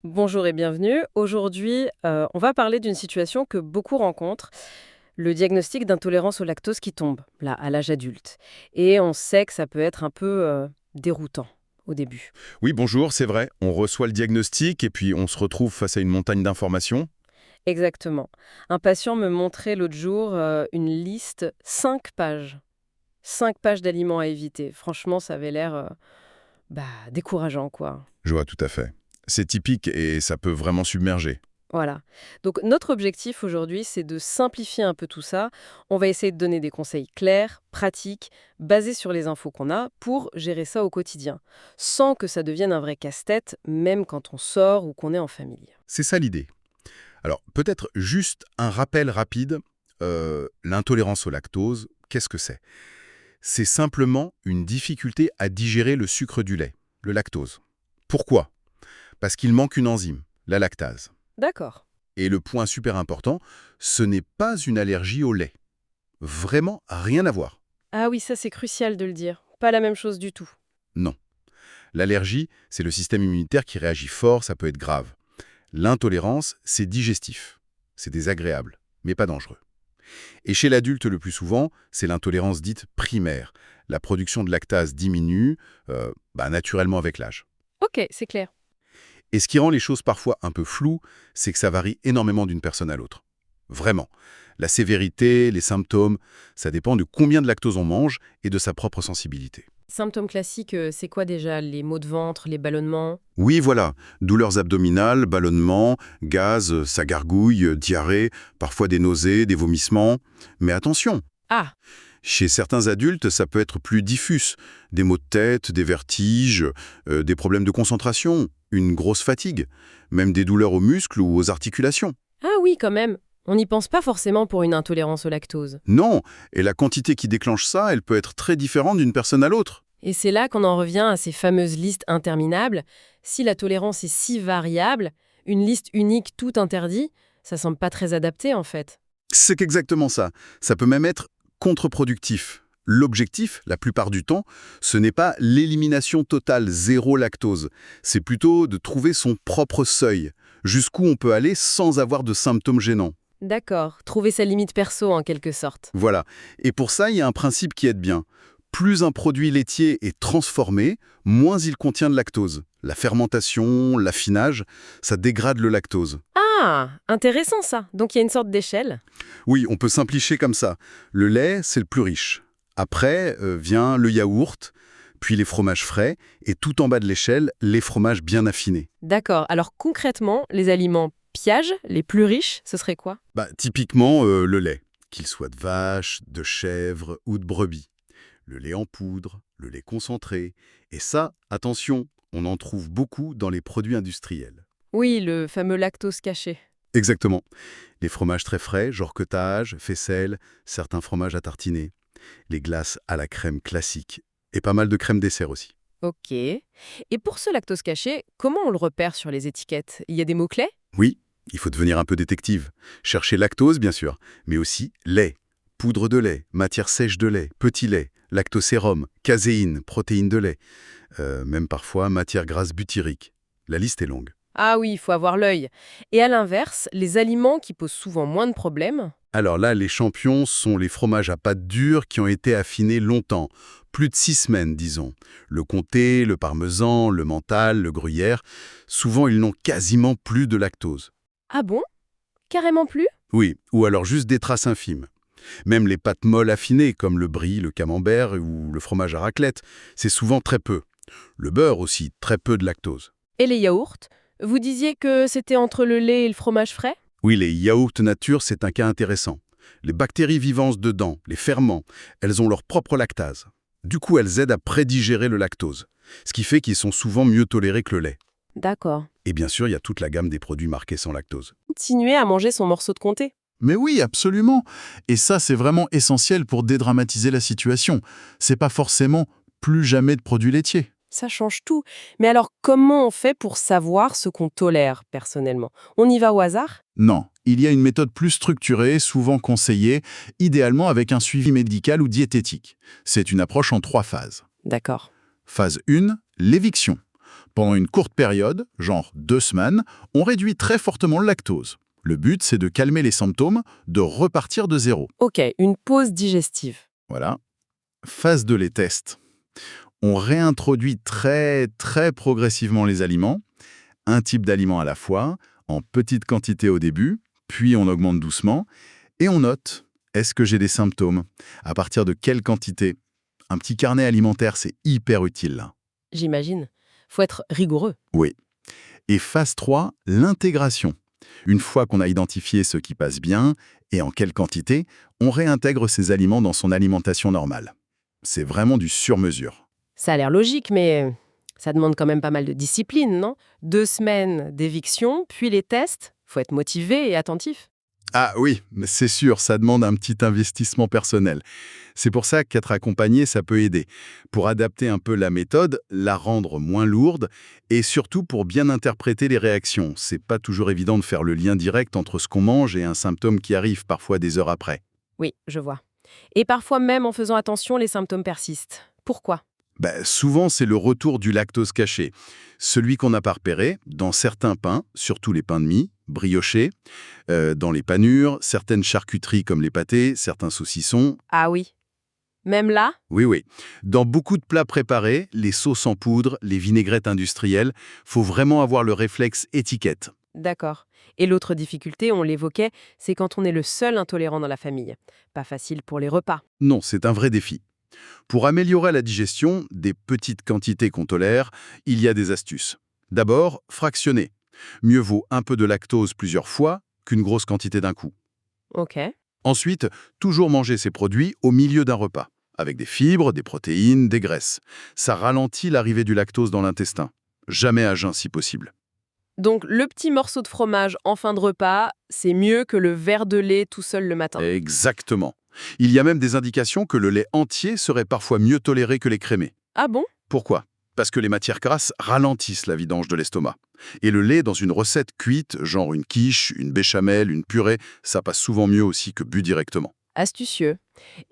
Bonjour et bienvenue. Aujourd'hui, on va parler d'une situation que beaucoup rencontrent, le diagnostic d'intolérance au lactose qui tombe, là, à l'âge adulte. Et on sait que ça peut être un peu déroutant au début. Oui, bonjour, c'est vrai. On reçoit le diagnostic et puis on se retrouve face à une montagne d'informations. Exactement. Un patient me montrait l'autre jour une liste, 5 pages. 5 pages d'aliments à éviter. Franchement, ça avait l'air décourageant, quoi. Je vois tout à fait. C'est typique et ça peut vraiment submerger. Voilà. Donc notre objectif aujourd'hui, c'est de simplifier un peu tout ça. On va essayer de donner des conseils clairs, pratiques, basés sur les infos qu'on a pour gérer ça au quotidien, sans que ça devienne un vrai casse-tête, même quand on sort ou qu'on est en famille. C'est ça l'idée. Alors, peut-être juste un rappel rapide. L'intolérance au lactose, qu'est-ce que c'est? C'est simplement une difficulté à digérer le sucre du lait, le lactose. Pourquoi? Parce qu'il manque une enzyme, la lactase. D'accord. Et le point super important, ce n'est pas une allergie au lait. Vraiment rien à voir. Ah oui, ça c'est crucial de le dire. Pas la même chose du tout. Non. L'allergie, c'est le système immunitaire qui réagit fort, ça peut être grave. L'intolérance, c'est digestif. C'est désagréable, mais pas dangereux. Et chez l'adulte, le plus souvent, c'est l'intolérance dite primaire. La production de lactase diminue naturellement avec l'âge. Ok, c'est clair. Et ce qui rend les choses parfois un peu floues, c'est que ça varie énormément d'une personne à l'autre. Vraiment. La sévérité, les symptômes, ça dépend de combien de lactose on mange et de sa propre sensibilité. Symptômes classiques, c'est quoi déjà? Les maux de ventre, les ballonnements? Oui, voilà. Douleurs abdominales, ballonnements, gaz, ça gargouille, diarrhée, parfois des nausées, des vomissements. Mais attention, Ah, chez certains adultes, ça peut être plus diffus. Des maux de tête, des vertiges, des problèmes de concentration, une grosse fatigue, même des douleurs aux muscles ou aux articulations. ah oui, quand même. On n'y pense pas forcément pour une intolérance au lactose. Non, et la quantité qui déclenche ça, elle peut être très différente d'une personne à l'autre. Et c'est là qu'on en revient à ces fameuses listes interminables. Si la tolérance est si variable, une liste unique tout interdit, ça semble pas très adapté en fait. C'est exactement ça. Ça peut même être contre-productif. L'objectif, la plupart du temps, ce n'est pas l'élimination totale zéro lactose. C'est plutôt de trouver son propre seuil, jusqu'où on peut aller sans avoir de symptômes gênants. D'accord, trouver sa limite perso en quelque sorte. Voilà. Et pour ça, il y a un principe qui aide bien. Plus un produit laitier est transformé, moins il contient de lactose. La fermentation, l'affinage, ça dégrade le lactose. Ah, intéressant ça. Donc il y a une sorte d'échelle. Oui, on peut simplifier comme ça. Le lait, c'est le plus riche. Après vient le yaourt, puis les fromages frais, et tout en bas de l'échelle, les fromages bien affinés. D'accord, alors concrètement, les aliments pièges, les plus riches, ce serait quoi? Typiquement, le lait, qu'il soit de vache, de chèvre ou de brebis. Le lait en poudre, le lait concentré. Et ça, attention, on en trouve beaucoup dans les produits industriels. Oui, le fameux lactose caché. Exactement. Les fromages très frais, genre cottage, faisselle, certains fromages à tartiner. Les glaces à la crème classique. Et pas mal de crème dessert aussi. Ok. Et pour ce lactose caché, comment on le repère sur les étiquettes? Il y a des mots-clés? Oui, il faut devenir un peu détective. Chercher lactose, bien sûr, mais aussi lait, poudre de lait, matière sèche de lait, petit lait, lactosérum, caséine, protéines de lait, même parfois matière grasse butyrique. La liste est longue. Ah oui, il faut avoir l'œil. Et à l'inverse, les aliments qui posent souvent moins de problèmes? Alors là, les champions sont les fromages à pâte dure qui ont été affinés longtemps, plus de 6 semaines, disons. Le comté, le parmesan, le mental, le gruyère, souvent ils n'ont quasiment plus de lactose. Ah bon? Carrément plus? Oui, ou alors juste des traces infimes. Même les pâtes molles affinées, comme le brie, le camembert ou le fromage à raclette, c'est souvent très peu. Le beurre aussi, très peu de lactose. Et les yaourts? Vous disiez que c'était entre le lait et le fromage frais? Oui, les yaourts nature, c'est un cas intéressant. Les bactéries vivantes dedans, les ferments, elles ont leur propre lactase. Du coup, elles aident à prédigérer le lactose, ce qui fait qu'ils sont souvent mieux tolérés que le lait. D'accord. Et bien sûr, il y a toute la gamme des produits marqués sans lactose. Continuer à manger son morceau de comté. Mais oui, absolument. Et ça, c'est vraiment essentiel pour dédramatiser la situation. C'est pas forcément plus jamais de produits laitiers. Ça change tout. Mais alors, comment on fait pour savoir ce qu'on tolère personnellement? On y va au hasard? Non, il y a une méthode plus structurée, souvent conseillée, idéalement avec un suivi médical ou diététique. C'est une approche en 3 phases. D'accord. Phase 1, l'éviction. Pendant une courte période, genre 2 semaines, on réduit très fortement le lactose. Le but, c'est de calmer les symptômes, de repartir de zéro. Ok, une pause digestive. Voilà. Phase 2, les tests. On réintroduit très progressivement les aliments, un type d'aliment à la fois, en petite quantité au début, puis on augmente doucement, et on note, est-ce que j'ai des symptômes? À partir de quelle quantité? Un petit carnet alimentaire, c'est hyper utile là. J'imagine. Faut être rigoureux. Oui. Et phase 3, l'intégration. Une fois qu'on a identifié ce qui passe bien et en quelle quantité, on réintègre ces aliments dans son alimentation normale. C'est vraiment du sur-mesure. Ça a l'air logique, mais ça demande quand même pas mal de discipline, non? 2 semaines d'éviction, puis les tests. Faut être motivé et attentif. Ah oui, mais c'est sûr, ça demande un petit investissement personnel. C'est pour ça qu'être accompagné, ça peut aider. Pour adapter un peu la méthode, la rendre moins lourde, et surtout pour bien interpréter les réactions. C'est pas toujours évident de faire le lien direct entre ce qu'on mange et un symptôme qui arrive parfois des heures après. Oui, je vois. Et parfois même en faisant attention, les symptômes persistent. Pourquoi? Souvent, c'est le retour du lactose caché. Celui qu'on n'a pas repéré dans certains pains, surtout les pains de mie, briochés, dans les panures, certaines charcuteries comme les pâtés, certains saucissons. Ah oui. Même là? Oui. Dans beaucoup de plats préparés, les sauces en poudre, les vinaigrettes industrielles, faut vraiment avoir le réflexe étiquette. D'accord. Et l'autre difficulté, on l'évoquait, c'est quand on est le seul intolérant dans la famille. Pas facile pour les repas. Non, c'est un vrai défi. Pour améliorer la digestion des petites quantités qu'on tolère, il y a des astuces. D'abord, fractionner. Mieux vaut un peu de lactose plusieurs fois qu'une grosse quantité d'un coup. Ok. Ensuite, toujours manger ces produits au milieu d'un repas, avec des fibres, des protéines, des graisses. Ça ralentit l'arrivée du lactose dans l'intestin. Jamais à jeun si possible. Donc le petit morceau de fromage en fin de repas, c'est mieux que le verre de lait tout seul le matin. Exactement. Il y a même des indications que le lait entier serait parfois mieux toléré que les crémés. Ah bon? Pourquoi? Parce que les matières grasses ralentissent la vidange de l'estomac. Et le lait dans une recette cuite, genre une quiche, une béchamel, une purée, ça passe souvent mieux aussi que bu directement. Astucieux.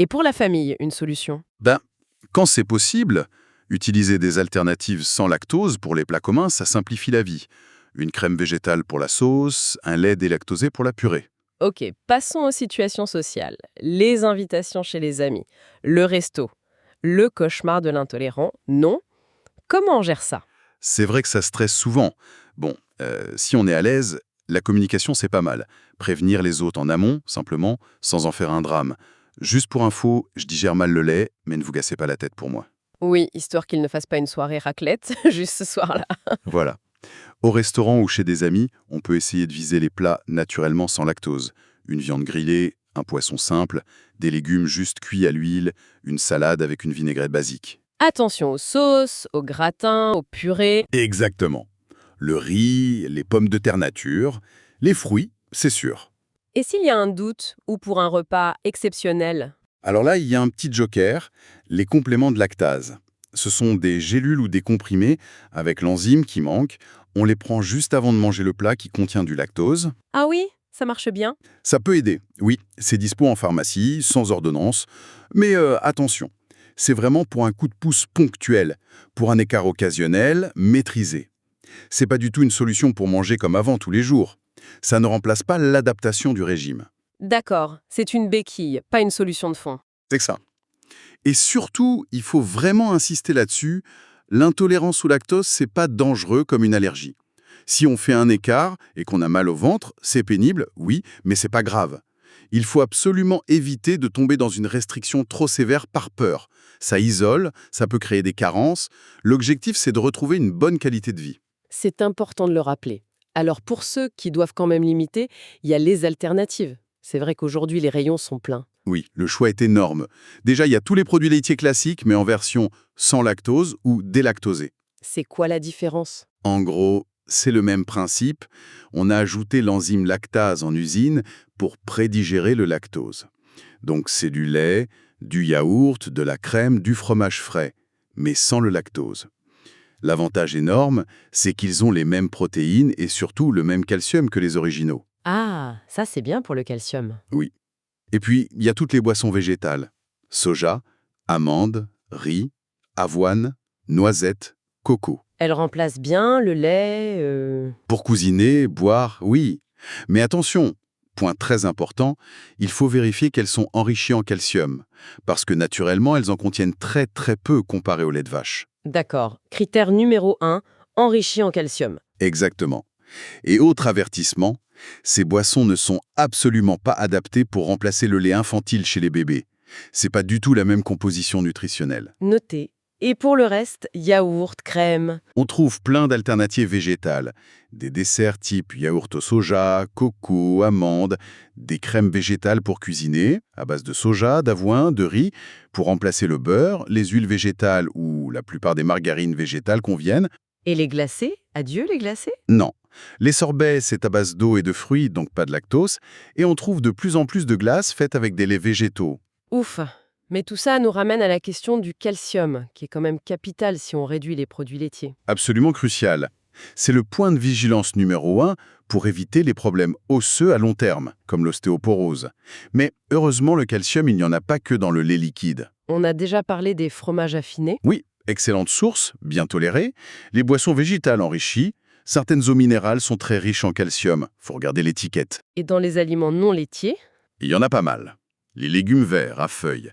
Et pour la famille, une solution? Quand c'est possible, utiliser des alternatives sans lactose pour les plats communs, ça simplifie la vie. Une crème végétale pour la sauce, un lait délactosé pour la purée. Ok, passons aux situations sociales. Les invitations chez les amis, le resto, le cauchemar de l'intolérant, non? Comment on gère ça? C'est vrai que ça stresse souvent. Si on est à l'aise, la communication c'est pas mal. Prévenir les autres en amont, simplement, sans en faire un drame. Juste pour info, je digère mal le lait, mais ne vous cassez pas la tête pour moi. Oui, histoire qu'il ne fasse pas une soirée raclette, juste ce soir-là. Voilà. Au restaurant ou chez des amis, on peut essayer de viser les plats naturellement sans lactose. Une viande grillée, un poisson simple, des légumes juste cuits à l'huile, une salade avec une vinaigrette basique. Attention aux sauces, aux gratins, aux purées. Exactement. Le riz, les pommes de terre nature, les fruits, c'est sûr. Et s'il y a un doute, ou pour un repas exceptionnel? Alors là, il y a un petit joker, les compléments de lactase. Ce sont des gélules ou des comprimés avec l'enzyme qui manque. On les prend juste avant de manger le plat qui contient du lactose. Ah oui, ça marche bien. Ça peut aider, oui, c'est dispo en pharmacie, sans ordonnance. Mais attention, c'est vraiment pour un coup de pouce ponctuel, pour un écart occasionnel, maîtrisé. C'est pas du tout une solution pour manger comme avant tous les jours. Ça ne remplace pas l'adaptation du régime. D'accord, c'est une béquille, pas une solution de fond. C'est que ça. Et surtout, il faut vraiment insister là-dessus, l'intolérance au lactose, c'est pas dangereux comme une allergie. Si on fait un écart et qu'on a mal au ventre, c'est pénible, oui, mais c'est pas grave. Il faut absolument éviter de tomber dans une restriction trop sévère par peur. Ça isole, ça peut créer des carences. L'objectif, c'est de retrouver une bonne qualité de vie. C'est important de le rappeler. Alors pour ceux qui doivent quand même limiter, il y a les alternatives. C'est vrai qu'aujourd'hui, les rayons sont pleins. Oui, le choix est énorme. Déjà, il y a tous les produits laitiers classiques, mais en version sans lactose ou délactosée. C'est quoi la différence? En gros, c'est le même principe. On a ajouté l'enzyme lactase en usine pour prédigérer le lactose. Donc c'est du lait, du yaourt, de la crème, du fromage frais, mais sans le lactose. L'avantage énorme, c'est qu'ils ont les mêmes protéines et surtout le même calcium que les originaux. Ah, ça c'est bien pour le calcium. Oui. Et puis, il y a toutes les boissons végétales. Soja, amandes, riz, avoine, noisettes, coco. Elle remplace bien le lait. Pour cuisiner, boire, oui. Mais attention, point très important, il faut vérifier qu'elles sont enrichies en calcium, parce que naturellement, elles en contiennent très très peu comparé au lait de vache. D'accord. Critère numéro 1, enrichi en calcium. Exactement. Et autre avertissement, ces boissons ne sont absolument pas adaptées pour remplacer le lait infantile chez les bébés. C'est pas du tout la même composition nutritionnelle. Noté. Et pour le reste, yaourt, crème. On trouve plein d'alternatives végétales. Des desserts type yaourt au soja, coco, amandes, des crèmes végétales pour cuisiner, à base de soja, d'avoine, de riz, pour remplacer le beurre, les huiles végétales ou la plupart des margarines végétales conviennent. Et les glacés? Adieu les glacés? Non. Les sorbets, c'est à base d'eau et de fruits, donc pas de lactose, et on trouve de plus en plus de glaces faites avec des laits végétaux. Ouf. Mais tout ça nous ramène à la question du calcium, qui est quand même capital si on réduit les produits laitiers. Absolument crucial. C'est le point de vigilance numéro 1 pour éviter les problèmes osseux à long terme, comme l'ostéoporose. Mais heureusement, le calcium, il n'y en a pas que dans le lait liquide. On a déjà parlé des fromages affinés. Oui, excellente source, bien tolérée. Les boissons végétales enrichies, certaines eaux minérales sont très riches en calcium. Faut regarder l'étiquette. Et dans les aliments non laitiers, Il y en a pas mal. Les légumes verts à feuilles,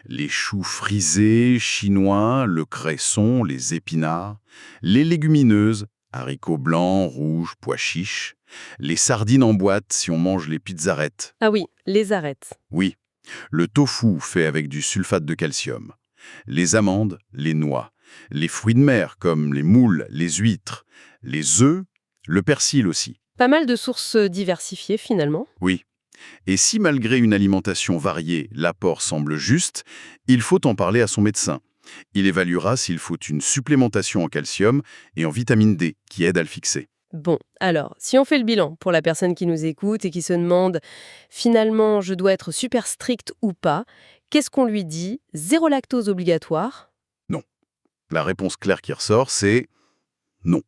les choux frisés, chinois, le cresson, les épinards, les légumineuses, haricots blancs, rouges, pois chiches, les sardines en boîte si on mange les pizzarettes. ah oui, les arêtes. Oui, le tofu fait avec du sulfate de calcium, les amandes, les noix, les fruits de mer comme les moules, les huîtres, les œufs, le persil aussi. Pas mal de sources diversifiées finalement. Oui. Et si malgré une alimentation variée, l'apport semble juste, il faut en parler à son médecin. Il évaluera s'il faut une supplémentation en calcium et en vitamine D qui aide à le fixer. Bon, alors, si on fait le bilan pour la personne qui nous écoute et qui se demande finalement je dois être super strict ou pas, qu'est-ce qu'on lui dit? Zéro lactose obligatoire? Non. La réponse claire qui ressort, c'est non.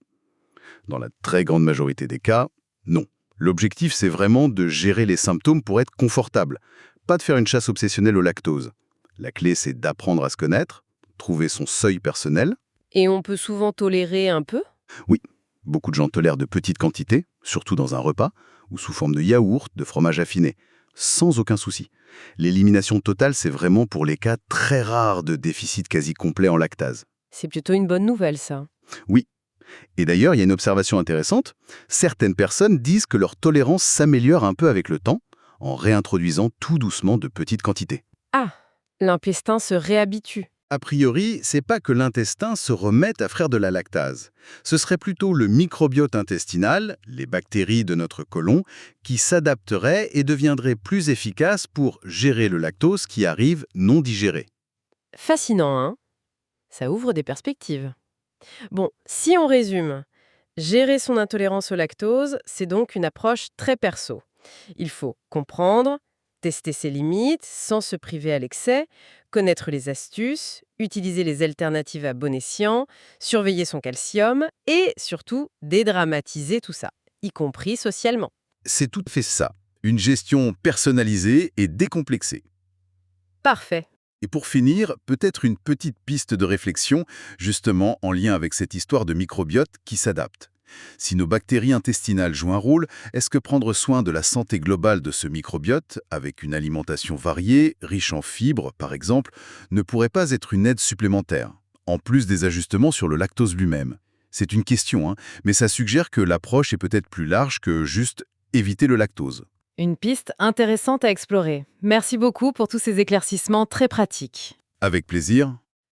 Dans la très grande majorité des cas, non. L'objectif, c'est vraiment de gérer les symptômes pour être confortable, pas de faire une chasse obsessionnelle au lactose. La clé, c'est d'apprendre à se connaître, trouver son seuil personnel. Et on peut souvent tolérer un peu? Oui, beaucoup de gens tolèrent de petites quantités, surtout dans un repas, ou sous forme de yaourt, de fromage affiné, sans aucun souci. L'élimination totale, c'est vraiment pour les cas très rares de déficit quasi complet en lactase. C'est plutôt une bonne nouvelle ça. Oui. Et d'ailleurs, il y a une observation intéressante. Certaines personnes disent que leur tolérance s'améliore un peu avec le temps, en réintroduisant tout doucement de petites quantités. Ah, l'intestin se réhabitue. A priori, c'est pas que l'intestin se remette à faire de la lactase. Ce serait plutôt le microbiote intestinal, les bactéries de notre côlon, qui s'adapteraient et deviendraient plus efficaces pour gérer le lactose qui arrive non digéré. Fascinant, hein? Ça ouvre des perspectives. Bon, si on résume, gérer son intolérance au lactose, c'est donc une approche très perso. Il faut comprendre, tester ses limites sans se priver à l'excès, connaître les astuces, utiliser les alternatives à bon escient, surveiller son calcium et surtout dédramatiser tout ça, y compris socialement. C'est tout à fait ça. Une gestion personnalisée et décomplexée. Parfait. Et pour finir, peut-être une petite piste de réflexion, justement en lien avec cette histoire de microbiote qui s'adapte. Si nos bactéries intestinales jouent un rôle, est-ce que prendre soin de la santé globale de ce microbiote, avec une alimentation variée, riche en fibres par exemple, ne pourrait pas être une aide supplémentaire, en plus des ajustements sur le lactose lui-même? C'est une question, mais ça suggère que l'approche est peut-être plus large que juste éviter le lactose. Une piste intéressante à explorer. Merci beaucoup pour tous ces éclaircissements très pratiques. Avec plaisir.